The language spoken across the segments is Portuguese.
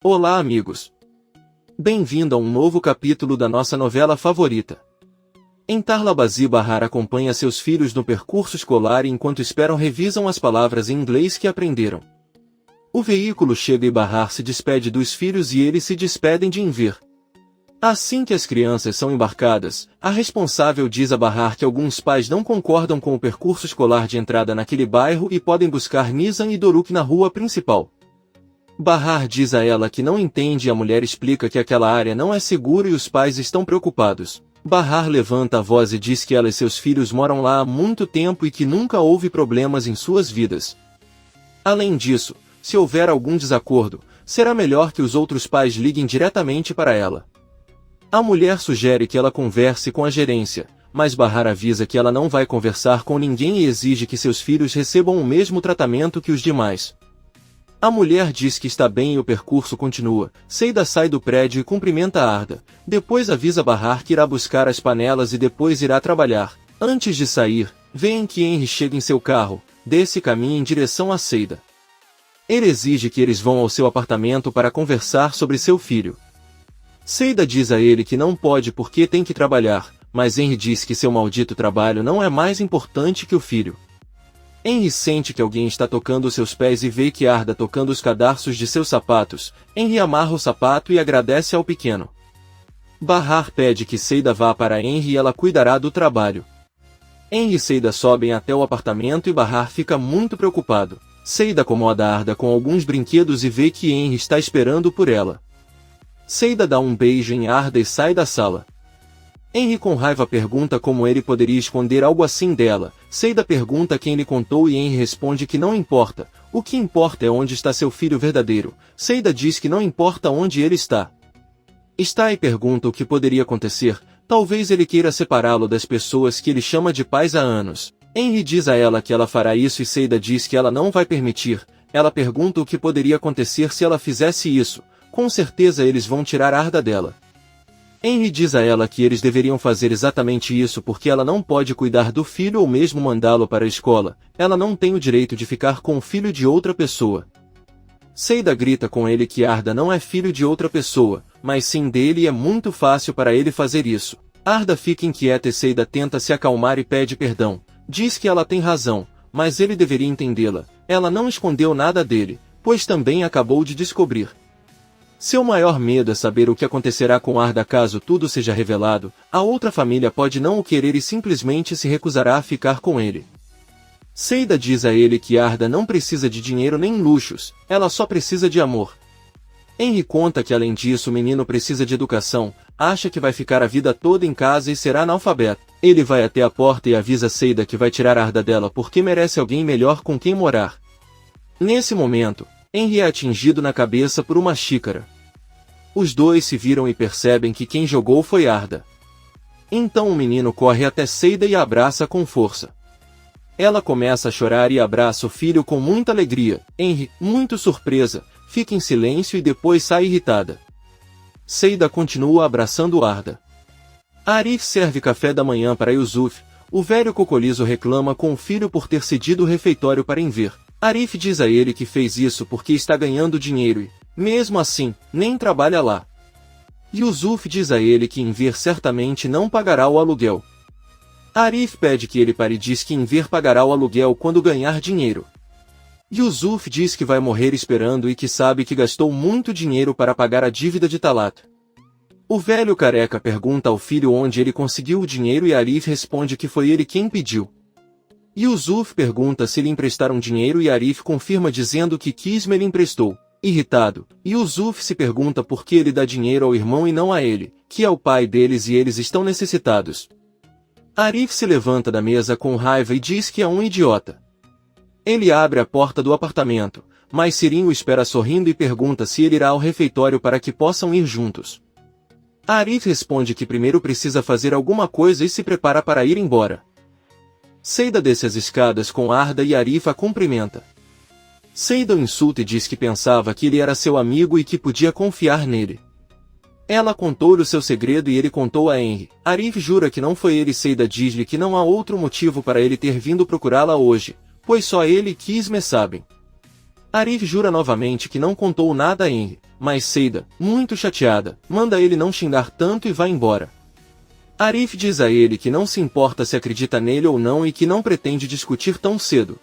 Olá, amigos! Bem-vindo a um novo capítulo da nossa novela favorita. Em Tarlabazi, Bahar acompanha seus filhos no percurso escolar e enquanto esperam revisam as palavras em inglês que aprenderam. O veículo chega e Bahar se despede dos filhos e eles se despedem de Enver. Assim que as crianças são embarcadas, a responsável diz a Bahar que alguns pais não concordam com o percurso escolar de entrada naquele bairro e podem buscar Nizam e Doruk na rua principal. Bahar diz a ela que não entende e a mulher explica que aquela área não é segura e os pais estão preocupados. Bahar levanta a voz e diz que ela e seus filhos moram lá há muito tempo e que nunca houve problemas em suas vidas. Além disso, se houver algum desacordo, será melhor que os outros pais liguem diretamente para ela. A mulher sugere que ela converse com a gerência, mas Bahar avisa que ela não vai conversar com ninguém e exige que seus filhos recebam o mesmo tratamento que os demais. A mulher diz que está bem e o percurso continua. Seida sai do prédio e cumprimenta Arda. Depois avisa Bahar que irá buscar as panelas e depois irá trabalhar. Antes de sair, veem que Henry chega em seu carro, desce e caminha em direção a Seida. Ele exige que eles vão ao seu apartamento para conversar sobre seu filho. Seida diz a ele que não pode porque tem que trabalhar, mas Henry diz que seu maldito trabalho não é mais importante que o filho. Henry sente que alguém está tocando seus pés e vê que Arda tocando os cadarços de seus sapatos. Henry amarra o sapato e agradece ao pequeno. Bahar pede que Seida vá para Henry e ela cuidará do trabalho. Henry e Seida sobem até o apartamento e Bahar fica muito preocupado. Seida acomoda Arda com alguns brinquedos e vê que Henry está esperando por ela. Seida dá um beijo em Arda e sai da sala. Henry com raiva pergunta como ele poderia esconder algo assim dela. Seida pergunta quem lhe contou e Henry responde que não importa. O que importa é onde está seu filho verdadeiro. Seida diz que não importa onde ele está. Está e pergunta o que poderia acontecer. Talvez ele queira separá-lo das pessoas que ele chama de pais há anos. Henry diz a ela que ela fará isso e Seida diz que ela não vai permitir. Ela pergunta o que poderia acontecer se ela fizesse isso. Com certeza eles vão tirar Arda dela. Henry diz a ela que eles deveriam fazer exatamente isso porque ela não pode cuidar do filho ou mesmo mandá-lo para a escola. Ela não tem o direito de ficar com o filho de outra pessoa. Seida grita com ele que Arda não é filho de outra pessoa, mas sim dele e é muito fácil para ele fazer isso. Arda fica inquieta e Seida tenta se acalmar e pede perdão. Diz que ela tem razão, mas ele deveria entendê-la. Ela não escondeu nada dele, pois também acabou de descobrir. Seu maior medo é saber o que acontecerá com Arda caso tudo seja revelado. A outra família pode não o querer e simplesmente se recusará a ficar com ele. Seida diz a ele que Arda não precisa de dinheiro nem luxos, ela só precisa de amor. Henry conta que além disso o menino precisa de educação, acha que vai ficar a vida toda em casa e será analfabeto. Ele vai até a porta e avisa Seida que vai tirar Arda dela porque merece alguém melhor com quem morar. Nesse momento, Henry é atingido na cabeça por uma xícara. Os dois se viram e percebem que quem jogou foi Arda. Então o menino corre até Seida e a abraça com força. Ela começa a chorar e abraça o filho com muita alegria. Henry, muito surpresa, fica em silêncio e depois sai irritada. Seida continua abraçando Arda. Arif serve café da manhã para Yusuf. O velho cocolizo reclama com o filho por ter cedido o refeitório para Enver. Arif diz a ele que fez isso porque está ganhando dinheiro e, mesmo assim, nem trabalha lá. Yusuf diz a ele que Enver certamente não pagará o aluguel. Arif pede que ele pare e diz que Enver pagará o aluguel quando ganhar dinheiro. Yusuf diz que vai morrer esperando e que sabe que gastou muito dinheiro para pagar a dívida de Talat. O velho careca pergunta ao filho onde ele conseguiu o dinheiro e Arif responde que foi ele quem pediu. Yusuf pergunta se lhe emprestaram dinheiro e Arif confirma dizendo que Kisme lhe emprestou. Irritado, Yusuf se pergunta por que ele dá dinheiro ao irmão e não a ele, que é o pai deles e eles estão necessitados. Arif se levanta da mesa com raiva e diz que é um idiota. Ele abre a porta do apartamento, mas Sirin o espera sorrindo e pergunta se ele irá ao refeitório para que possam ir juntos. Arif responde que primeiro precisa fazer alguma coisa e se prepara para ir embora. Seida desce as escadas com Arda e Arif a cumprimenta. Seida o insulta e diz que pensava que ele era seu amigo e que podia confiar nele. Ela contou-lhe o seu segredo e ele contou a Henry. Arif jura que não foi ele e Seida diz-lhe que não há outro motivo para ele ter vindo procurá-la hoje, pois só ele e Kisme sabem. Arif jura novamente que não contou nada a Henry, mas Seida, muito chateada, manda ele não xingar tanto e vai embora. Arif diz a ele que não se importa se acredita nele ou não e que não pretende discutir tão cedo.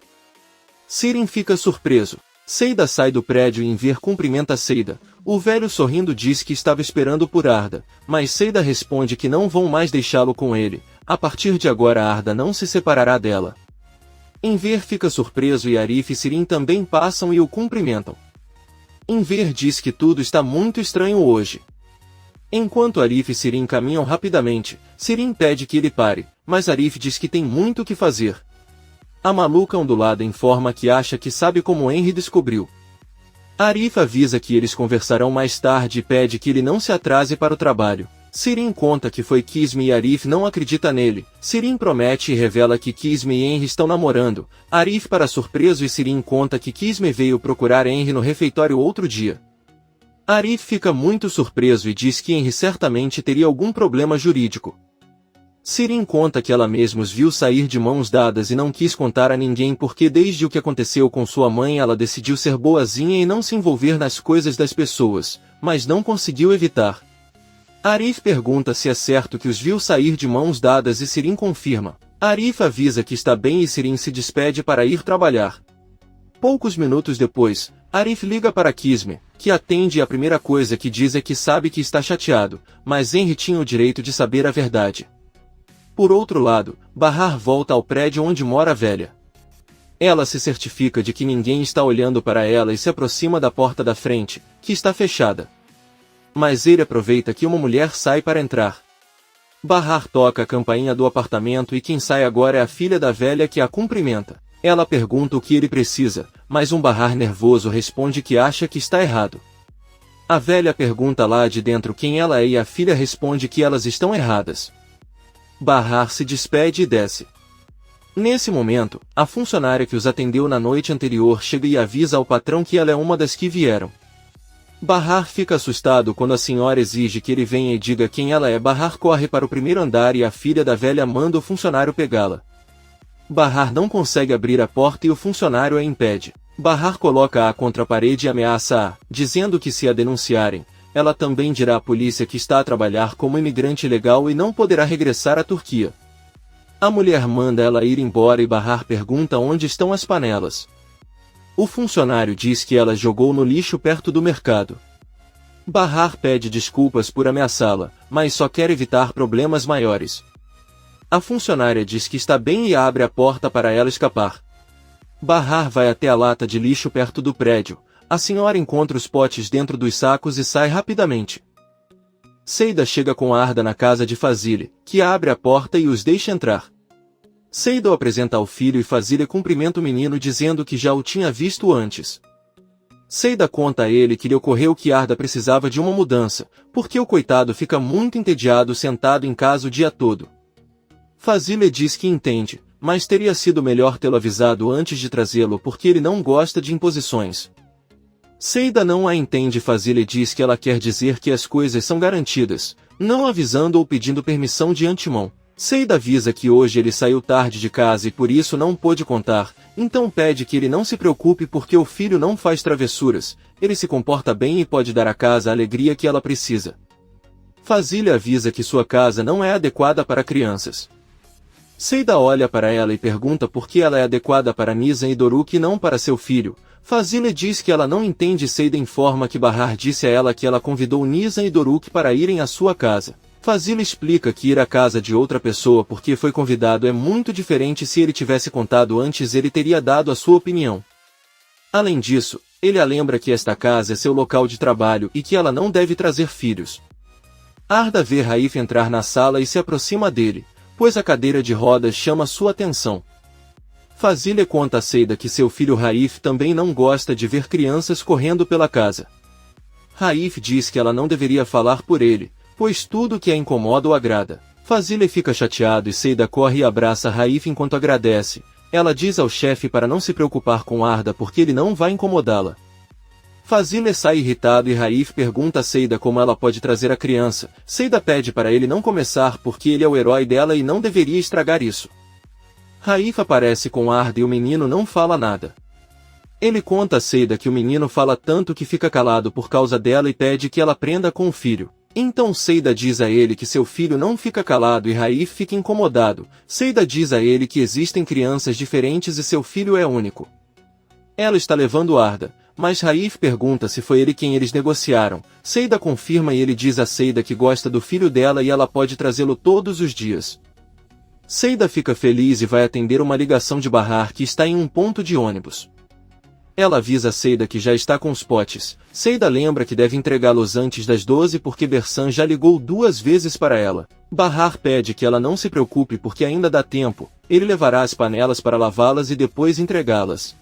Sirin fica surpreso. Seida sai do prédio e Enver cumprimenta Seida. O velho sorrindo diz que estava esperando por Arda, mas Seida responde que não vão mais deixá-lo com ele. A partir de agora Arda não se separará dela. Enver fica surpreso e Arif e Sirin também passam e o cumprimentam. Enver diz que tudo está muito estranho hoje. Enquanto Arif e Sirin caminham rapidamente, Sirin pede que ele pare, mas Arif diz que tem muito o que fazer. A maluca ondulada informa que acha que sabe como Henry descobriu. Arif avisa que eles conversarão mais tarde e pede que ele não se atrase para o trabalho. Sirin conta que foi Kisme e Arif não acredita nele. Sirin promete e revela que Kisme e Henry estão namorando. Arif para surpreso e Sirin conta que Kisme veio procurar Henry no refeitório outro dia. Arif fica muito surpreso e diz que Henry certamente teria algum problema jurídico. Sirin conta que ela mesma os viu sair de mãos dadas e não quis contar a ninguém porque desde o que aconteceu com sua mãe ela decidiu ser boazinha e não se envolver nas coisas das pessoas, mas não conseguiu evitar. Arif pergunta se é certo que os viu sair de mãos dadas e Sirin confirma. Arif avisa que está bem e Sirin se despede para ir trabalhar. Poucos minutos depois, Arif liga para Kisme, que atende e a primeira coisa que diz é que sabe que está chateado, mas Henry tinha o direito de saber a verdade. Por outro lado, Bahar volta ao prédio onde mora a velha. Ela se certifica de que ninguém está olhando para ela e se aproxima da porta da frente, que está fechada. Mas ele aproveita que uma mulher sai para entrar. Bahar toca a campainha do apartamento e quem sai agora é a filha da velha que a cumprimenta. Ela pergunta o que ele precisa, mas Bahar nervoso responde que acha que está errado. A velha pergunta lá de dentro quem ela é e a filha responde que elas estão erradas. Bahar se despede e desce. Nesse momento, a funcionária que os atendeu na noite anterior chega e avisa ao patrão que ela é uma das que vieram. Bahar fica assustado quando a senhora exige que ele venha e diga quem ela é. Bahar corre para o primeiro andar e a filha da velha manda o funcionário pegá-la. Bahar não consegue abrir a porta e o funcionário a impede. Bahar coloca-a contra a parede e ameaça-a, dizendo que se a denunciarem, ela também dirá à polícia que está a trabalhar como imigrante ilegal e não poderá regressar à Turquia. A mulher manda ela ir embora e Bahar pergunta onde estão as panelas. O funcionário diz que ela jogou no lixo perto do mercado. Bahar pede desculpas por ameaçá-la, mas só quer evitar problemas maiores. A funcionária diz que está bem e abre a porta para ela escapar. Bahar vai até a lata de lixo perto do prédio. A senhora encontra os potes dentro dos sacos e sai rapidamente. Seida chega com Arda na casa de Fazile, que abre a porta e os deixa entrar. Seida o apresenta ao filho e Fazile cumprimenta o menino dizendo que já o tinha visto antes. Seida conta a ele que lhe ocorreu que Arda precisava de uma mudança, porque o coitado fica muito entediado sentado em casa o dia todo. Fazile diz que entende, mas teria sido melhor tê-lo avisado antes de trazê-lo porque ele não gosta de imposições. Seida não a entende e Fazile diz que ela quer dizer que as coisas são garantidas, não avisando ou pedindo permissão de antemão. Seida avisa que hoje ele saiu tarde de casa e por isso não pôde contar, então pede que ele não se preocupe porque o filho não faz travessuras, ele se comporta bem e pode dar à casa a alegria que ela precisa. Fazile avisa que sua casa não é adequada para crianças. Seida olha para ela e pergunta por que ela é adequada para Nizam e Doruk e não para seu filho. Fazile diz que ela não entende e Seida informa que Bahar disse a ela que ela convidou Nizam e Doruk para irem à sua casa. Fazile explica que ir à casa de outra pessoa porque foi convidado é muito diferente. Se ele tivesse contado antes ele teria dado a sua opinião. Além disso, ele a lembra que esta casa é seu local de trabalho e que ela não deve trazer filhos. Arda vê Raif entrar na sala e se aproxima dele, pois a cadeira de rodas chama sua atenção. Fazile conta a Seida que seu filho Raif também não gosta de ver crianças correndo pela casa. Raif diz que ela não deveria falar por ele, pois tudo que a incomoda o agrada. Fazile fica chateado e Seida corre e abraça Raif enquanto agradece. Ela diz ao chefe para não se preocupar com Arda porque ele não vai incomodá-la. Fazile sai irritado e Raif pergunta a Seida como ela pode trazer a criança. Seida pede para ele não começar porque ele é o herói dela e não deveria estragar isso. Raif aparece com Arda e o menino não fala nada. Ele conta a Seida que o menino fala tanto que fica calado por causa dela e pede que ela aprenda com o filho. Então Seida diz a ele que seu filho não fica calado e Raif fica incomodado. Seida diz a ele que existem crianças diferentes e seu filho é único. Ela está levando Arda, mas Raif pergunta se foi ele quem eles negociaram. Seida confirma e ele diz a Seida que gosta do filho dela e ela pode trazê-lo todos os dias. Seida fica feliz e vai atender uma ligação de Bahar que está em um ponto de ônibus. Ela avisa Seida que já está com os potes. Seida lembra que deve entregá-los antes das 12 porque Bersan já ligou 2 vezes para ela. Bahar pede que ela não se preocupe porque ainda dá tempo. Ele levará as panelas para lavá-las e depois entregá-las.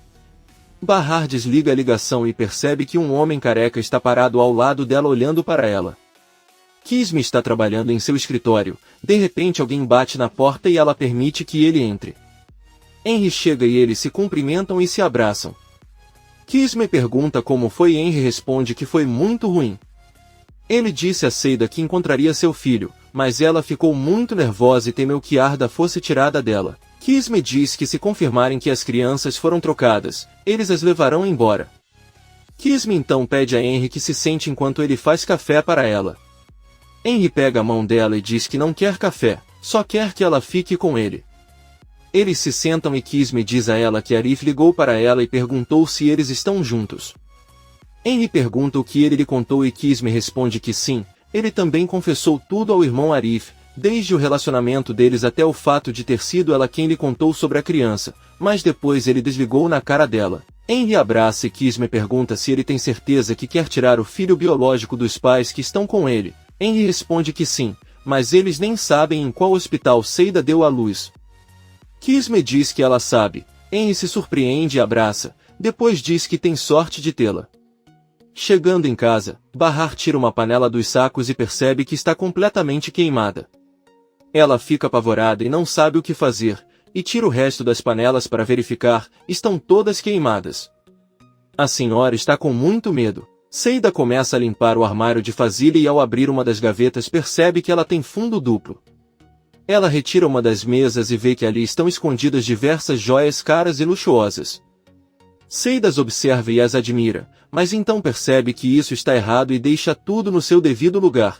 Bahar desliga a ligação e percebe que um homem careca está parado ao lado dela olhando para ela. Kisme está trabalhando em seu escritório. De repente alguém bate na porta e ela permite que ele entre. Henry chega e eles se cumprimentam e se abraçam. Kisme pergunta como foi e Henry responde que foi muito ruim. Ele disse a Seida que encontraria seu filho, mas ela ficou muito nervosa e temeu que Arda fosse tirada dela. Kisme diz que se confirmarem que as crianças foram trocadas, eles as levarão embora. Kisme então pede a Henry que se sente enquanto ele faz café para ela. Henry pega a mão dela e diz que não quer café, só quer que ela fique com ele. Eles se sentam e Kisme diz a ela que Arif ligou para ela e perguntou se eles estão juntos. Henry pergunta o que ele lhe contou e Kisme responde que sim, ele também confessou tudo ao irmão Arif, desde o relacionamento deles até o fato de ter sido ela quem lhe contou sobre a criança, mas depois ele desligou na cara dela. Henry abraça e Kisme pergunta se ele tem certeza que quer tirar o filho biológico dos pais que estão com ele. Henry responde que sim, mas eles nem sabem em qual hospital Seida deu à luz. Kisme diz que ela sabe. Henry se surpreende e abraça, depois diz que tem sorte de tê-la. Chegando em casa, Bahar tira uma panela dos sacos e percebe que está completamente queimada. Ela fica apavorada e não sabe o que fazer, e tira o resto das panelas para verificar, estão todas queimadas. A senhora está com muito medo. Seida começa a limpar o armário de Fazile e ao abrir uma das gavetas percebe que ela tem fundo duplo. Ela retira uma das mesas e vê que ali estão escondidas diversas joias caras e luxuosas. Seida as observa e as admira, mas então percebe que isso está errado e deixa tudo no seu devido lugar.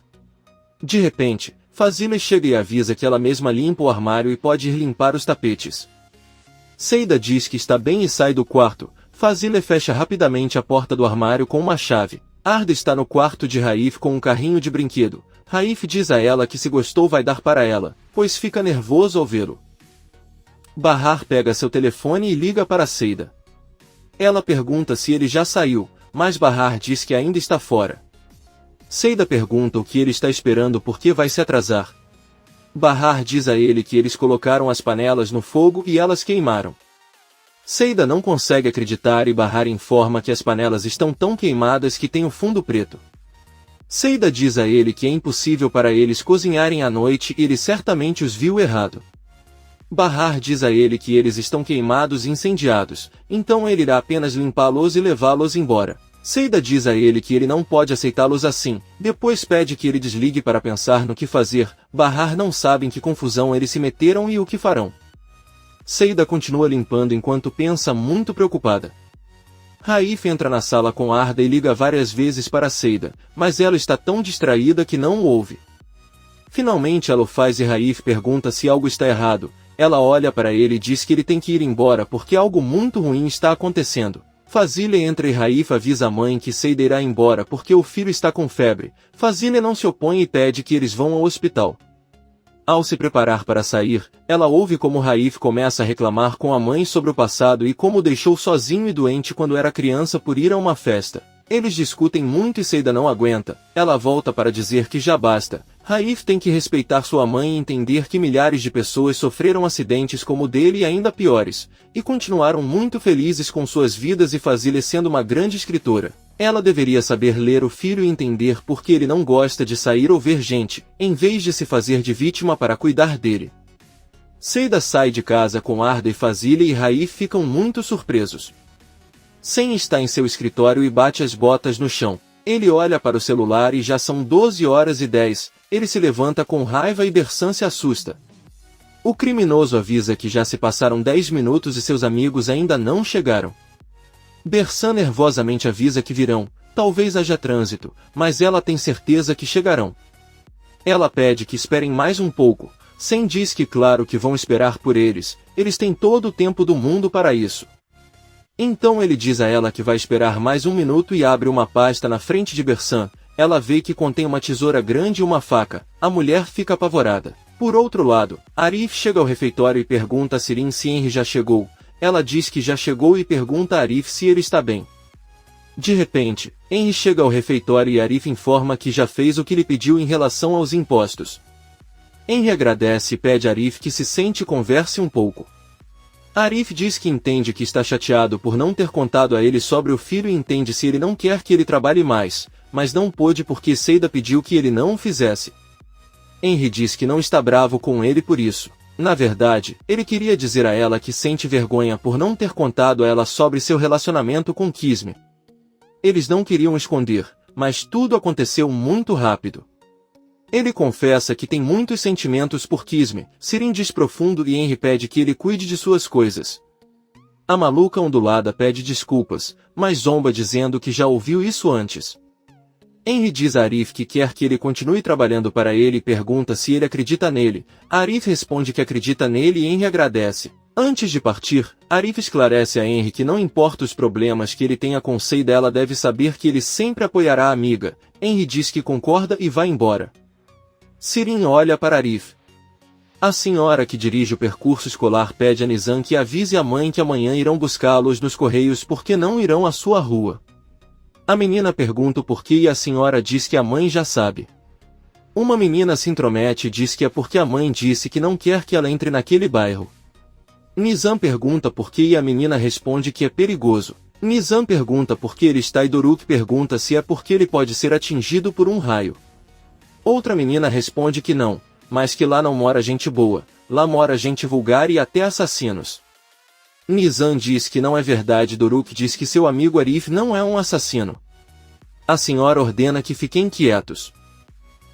De repente, Fazile chega e avisa que ela mesma limpa o armário e pode ir limpar os tapetes. Seida diz que está bem e sai do quarto. Fazile fecha rapidamente a porta do armário com uma chave. Arda está no quarto de Raif com um carrinho de brinquedo. Raif diz a ela que se gostou vai dar para ela, pois fica nervoso ao vê-lo. Bahar pega seu telefone e liga para Seida. Ela pergunta se ele já saiu, mas Bahar diz que ainda está fora. Seida pergunta o que ele está esperando porque vai se atrasar. Bahar diz a ele que eles colocaram as panelas no fogo e elas queimaram. Seida não consegue acreditar e Bahar informa que as panelas estão tão queimadas que têm o fundo preto. Seida diz a ele que é impossível para eles cozinharem à noite e ele certamente os viu errado. Bahar diz a ele que eles estão queimados e incendiados, então ele irá apenas limpá-los e levá-los embora. Seida diz a ele que ele não pode aceitá-los assim, depois pede que ele desligue para pensar no que fazer. Bahar não sabe em que confusão eles se meteram e o que farão. Seida continua limpando enquanto pensa muito preocupada. Raif entra na sala com Arda e liga várias vezes para Seida, mas ela está tão distraída que não o ouve. Finalmente ela o faz e Raif pergunta se algo está errado. Ela olha para ele e diz que ele tem que ir embora porque algo muito ruim está acontecendo. Fazile entra e Raif avisa a mãe que Seida irá embora porque o filho está com febre. Fazile não se opõe e pede que eles vão ao hospital. Ao se preparar para sair, ela ouve como Raif começa a reclamar com a mãe sobre o passado e como o deixou sozinho e doente quando era criança por ir a uma festa. Eles discutem muito e Seida não aguenta. Ela volta para dizer que já basta. Raif tem que respeitar sua mãe e entender que milhares de pessoas sofreram acidentes como o dele e ainda piores, e continuaram muito felizes com suas vidas e Fazile sendo uma grande escritora. Ela deveria saber ler o filho e entender por que ele não gosta de sair ou ver gente, em vez de se fazer de vítima para cuidar dele. Seida sai de casa com Arda e Fazile e Raif ficam muito surpresos. Sen está em seu escritório e bate as botas no chão. Ele olha para o celular e já são 12h10. Ele se levanta com raiva e Bersan se assusta. O criminoso avisa que já se passaram 10 minutos e seus amigos ainda não chegaram. Bersan nervosamente avisa que virão, talvez haja trânsito, mas ela tem certeza que chegarão. Ela pede que esperem mais um pouco. Sen diz que claro que vão esperar por eles têm todo o tempo do mundo para isso. Então ele diz a ela que vai esperar mais um minuto e abre uma pasta na frente de Bersan. Ela vê que contém uma tesoura grande e uma faca. A mulher fica apavorada. Por outro lado, Arif chega ao refeitório e pergunta a Sirin se Henry já chegou. Ela diz que já chegou e pergunta a Arif se ele está bem. De repente, Henry chega ao refeitório e Arif informa que já fez o que lhe pediu em relação aos impostos. Henry agradece e pede a Arif que se sente e converse um pouco. Arif diz que entende que está chateado por não ter contado a ele sobre o filho e entende se ele não quer que ele trabalhe mais, mas não pôde porque Seida pediu que ele não o fizesse. Henry diz que não está bravo com ele por isso. Na verdade, ele queria dizer a ela que sente vergonha por não ter contado a ela sobre seu relacionamento com Kisme. Eles não queriam esconder, mas tudo aconteceu muito rápido. Ele confessa que tem muitos sentimentos por Kisme. Sirin diz profundo e Henry pede que ele cuide de suas coisas. A maluca ondulada pede desculpas, mas zomba dizendo que já ouviu isso antes. Henry diz a Arif que quer que ele continue trabalhando para ele e pergunta se ele acredita nele. Arif responde que acredita nele e Henry agradece. Antes de partir, Arif esclarece a Henry que não importa os problemas que ele tenha com Seida, ela deve saber que ele sempre apoiará a amiga. Henry diz que concorda e vai embora. Sirin olha para Arif. A senhora que dirige o percurso escolar pede a Nizam que avise a mãe que amanhã irão buscá-los nos correios porque não irão à sua rua. A menina pergunta o porquê e a senhora diz que a mãe já sabe. Uma menina se intromete e diz que é porque a mãe disse que não quer que ela entre naquele bairro. Nizam pergunta por quê e a menina responde que é perigoso. Nizam pergunta por que ele está e Doruk pergunta se é porque ele pode ser atingido por um raio. Outra menina responde que não, mas que lá não mora gente boa, lá mora gente vulgar e até assassinos. Nizam diz que não é verdade. Doruk diz que seu amigo Arif não é um assassino. A senhora ordena que fiquem quietos.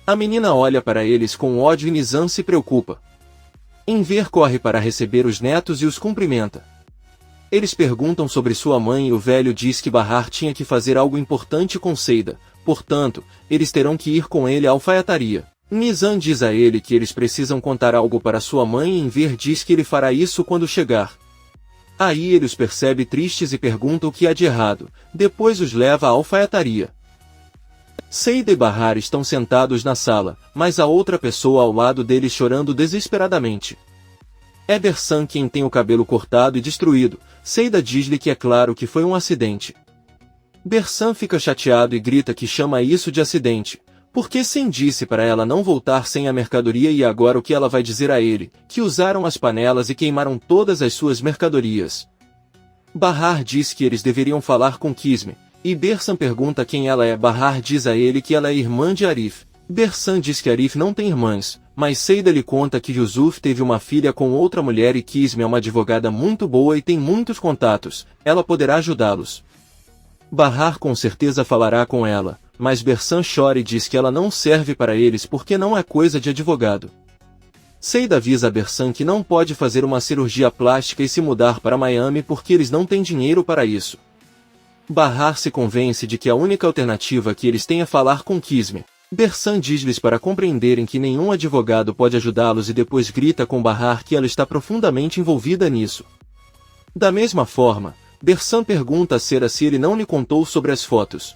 A menina olha para eles com ódio e Nizam se preocupa. Enver corre para receber os netos e os cumprimenta. Eles perguntam sobre sua mãe e o velho diz que Bahar tinha que fazer algo importante com Seida, portanto, eles terão que ir com ele à alfaiataria. Nizam diz a ele que eles precisam contar algo para sua mãe e Enver diz que ele fará isso quando chegar. Aí ele os percebe tristes e pergunta o que há de errado, depois os leva à alfaiataria. Seida e Bahar estão sentados na sala, mas há outra pessoa ao lado deles chorando desesperadamente. É Bersan quem tem o cabelo cortado e destruído. Seida diz-lhe que é claro que foi um acidente. Bersan fica chateado e grita que chama isso de acidente, porque Sen disse para ela não voltar sem a mercadoria e agora o que ela vai dizer a ele? Que usaram as panelas e queimaram todas as suas mercadorias. Bahar diz que eles deveriam falar com Kisme, e Bersan pergunta quem ela é. Bahar diz a ele que ela é irmã de Arif. Bersan diz que Arif não tem irmãs, mas Seida lhe conta que Yusuf teve uma filha com outra mulher e Kisme é uma advogada muito boa e tem muitos contatos, ela poderá ajudá-los. Bahar com certeza falará com ela, mas Bersan chora e diz que ela não serve para eles porque não é coisa de advogado. Seida avisa a Bersan que não pode fazer uma cirurgia plástica e se mudar para Miami porque eles não têm dinheiro para isso. Bahar se convence de que a única alternativa que eles têm é falar com Kisme. Bersan diz-lhes para compreenderem que nenhum advogado pode ajudá-los e depois grita com Bahar que ela está profundamente envolvida nisso. Da mesma forma, Bersan pergunta a Sera se ele não lhe contou sobre as fotos.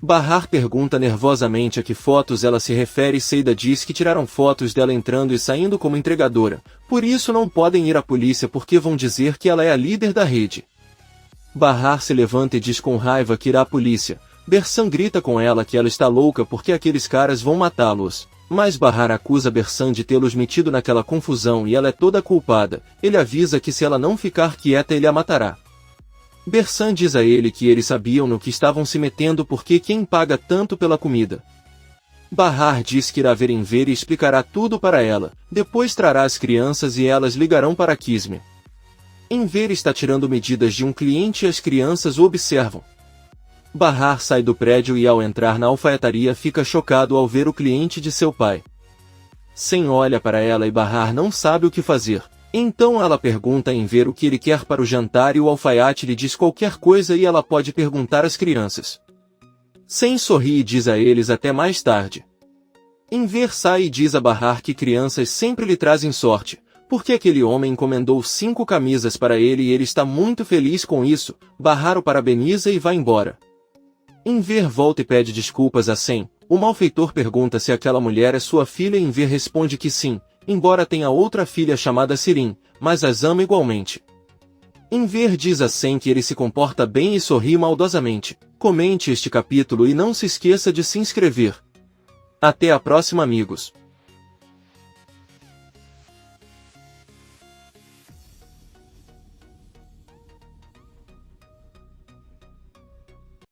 Bahar pergunta nervosamente a que fotos ela se refere e Seida diz que tiraram fotos dela entrando e saindo como entregadora, por isso não podem ir à polícia porque vão dizer que ela é a líder da rede. Bahar se levanta e diz com raiva que irá à polícia. Bersan grita com ela que ela está louca porque aqueles caras vão matá-los. Mas Bahar acusa Bersan de tê-los metido naquela confusão e ela é toda culpada. Ele avisa que se ela não ficar quieta ele a matará. Bersan diz a ele que eles sabiam no que estavam se metendo porque quem paga tanto pela comida. Bahar diz que irá ver Enver e explicará tudo para ela, depois trará as crianças e elas ligarão para Kisme. Enver está tirando medidas de um cliente e as crianças o observam. Bahar sai do prédio e ao entrar na alfaiataria fica chocado ao ver o cliente de seu pai. Sen olha para ela e Bahar não sabe o que fazer. Então ela pergunta a Enver o que ele quer para o jantar e o alfaiate lhe diz qualquer coisa e ela pode perguntar às crianças. Sem sorrir e diz a eles até mais tarde. Enver sai e diz a Bahar que crianças sempre lhe trazem sorte, porque aquele homem encomendou 5 camisas para ele e ele está muito feliz com isso. Bahar o parabeniza e vai embora. Enver volta e pede desculpas a Sem. O malfeitor pergunta se aquela mulher é sua filha e Enver responde que sim, embora tenha outra filha chamada Sirin, mas as ama igualmente. Enver diz a Sem que ele se comporta bem e sorri maldosamente. Comente este capítulo e não se esqueça de se inscrever. Até a próxima, amigos.